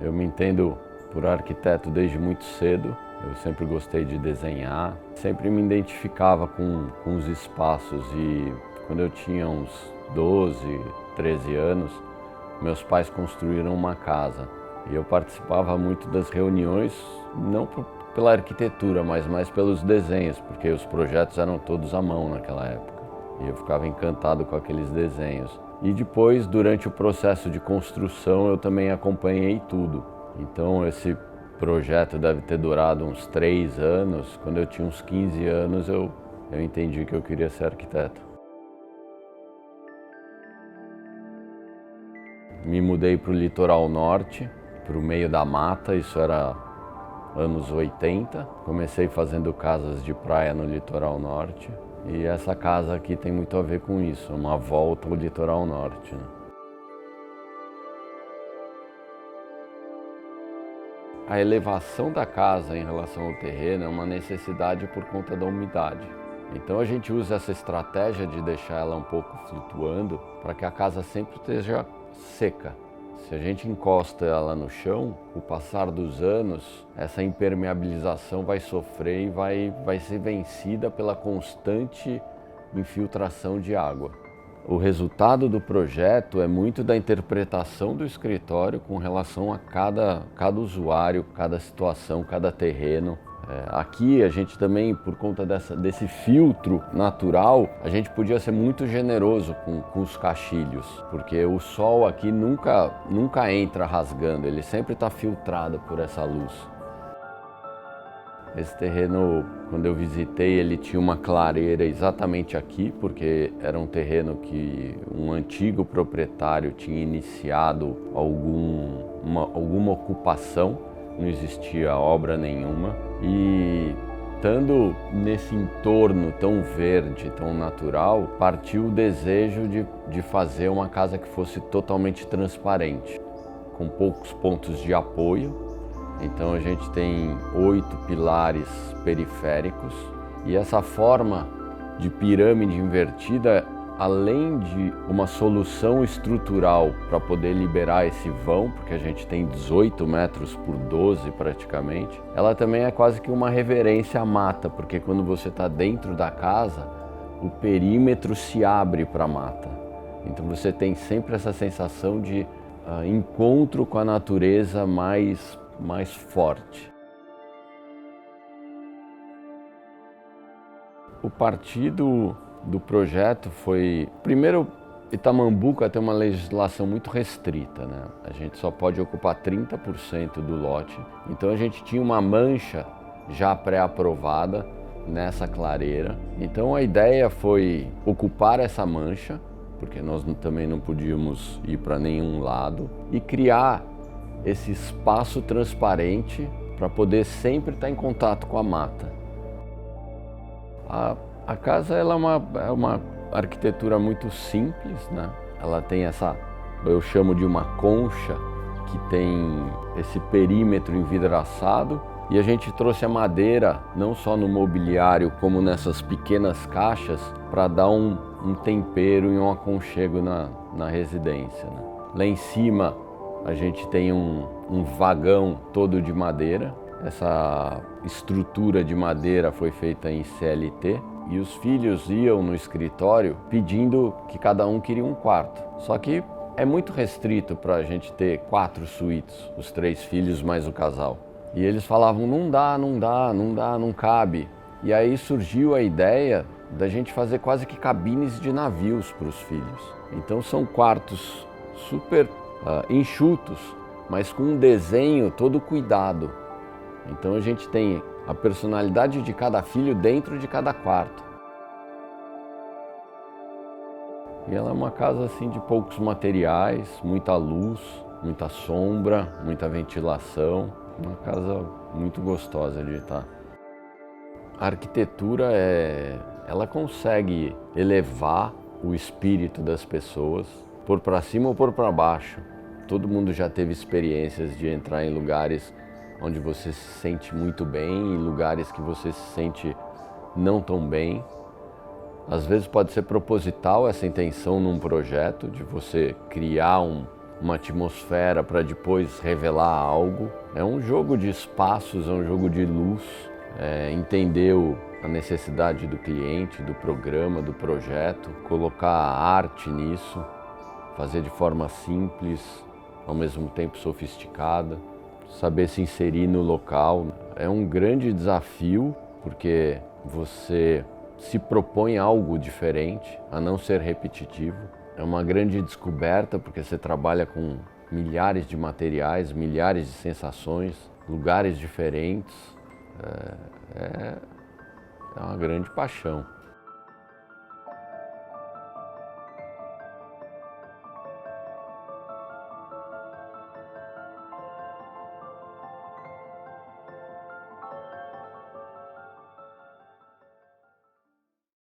Eu me entendo por arquiteto desde muito cedo. Eu sempre gostei de desenhar, sempre me identificava com os espaços e quando eu tinha uns 12, 13 anos, meus pais construíram uma casa e eu participava muito das reuniões, não pela arquitetura, mas mais pelos desenhos, porque os projetos eram todos à mão naquela época e eu ficava encantado com aqueles desenhos. E depois, durante o processo de construção, eu também acompanhei tudo. Então esse projeto deve ter durado uns 3 anos. Quando eu tinha uns 15 anos, eu entendi que eu queria ser arquiteto. Me mudei para o litoral norte, para o meio da mata, isso era anos 80. Comecei fazendo casas de praia no litoral norte. E essa casa aqui tem muito a ver com isso, uma volta ao litoral norte, né? A elevação da casa em relação ao terreno é uma necessidade por conta da umidade. Então a gente usa essa estratégia de deixar ela um pouco flutuando para que a casa sempre esteja seca. Se a gente encosta ela no chão, o passar dos anos, essa impermeabilização vai sofrer e vai ser vencida pela constante infiltração de água. O resultado do projeto é muito da interpretação do escritório com relação a cada usuário, cada situação, cada terreno. Aqui a gente também, por conta desse filtro natural, a gente podia ser muito generoso com os caixilhos, porque o sol aqui nunca entra rasgando, ele sempre está filtrado por essa luz. Esse terreno, quando eu visitei, ele tinha uma clareira exatamente aqui, porque era um terreno que um antigo proprietário tinha iniciado alguma ocupação, não existia obra nenhuma. E estando nesse entorno tão verde, tão natural, partiu o desejo de fazer uma casa que fosse totalmente transparente, com poucos pontos de apoio. Então a gente tem 8 pilares periféricos e essa forma de pirâmide invertida, além de uma solução estrutural para poder liberar esse vão, porque a gente tem 18 metros por 12 praticamente, ela também é quase que uma reverência à mata, porque quando você está dentro da casa, o perímetro se abre para a mata. Então você tem sempre essa sensação de encontro com a natureza mais forte. O partido do projeto foi... Primeiro, Itamambuca tem uma legislação muito restrita, né? A gente só pode ocupar 30% do lote. Então a gente tinha uma mancha já pré-aprovada nessa clareira. Então a ideia foi ocupar essa mancha, porque nós também não podíamos ir para nenhum lado, e criar esse espaço transparente para poder sempre estar em contato com a mata. A casa ela é uma arquitetura muito simples, né? Ela tem eu chamo de uma concha, que tem esse perímetro envidraçado, e a gente trouxe a madeira não só no mobiliário como nessas pequenas caixas para dar um tempero e um aconchego na residência, né? Lá em cima a gente tem um vagão todo de madeira. Essa estrutura de madeira foi feita em CLT e os filhos iam no escritório pedindo que cada um queria um quarto. Só que é muito restrito para a gente ter 4 suítes, os 3 filhos mais o casal. E eles falavam, não cabe. E aí surgiu a ideia da gente fazer quase que cabines de navios para os filhos. Então são quartos super enxutos, mas com um desenho todo cuidado. Então a gente tem a personalidade de cada filho dentro de cada quarto. E ela é uma casa assim de poucos materiais, muita luz, muita sombra, muita ventilação. Uma casa muito gostosa de estar. A arquitetura ela consegue elevar o espírito das pessoas, por para cima ou por para baixo. Todo mundo já teve experiências de entrar em lugares onde você se sente muito bem, em lugares que você se sente não tão bem. Às vezes pode ser proposital essa intenção num projeto, de você criar uma atmosfera para depois revelar algo. É um jogo de espaços, é um jogo de luz, entender a necessidade do cliente, do programa, do projeto, colocar a arte nisso, fazer de forma simples, ao mesmo tempo sofisticada, saber se inserir no local. É um grande desafio, porque você se propõe algo diferente, a não ser repetitivo. É uma grande descoberta, porque você trabalha com milhares de materiais, milhares de sensações, lugares diferentes. É uma grande paixão.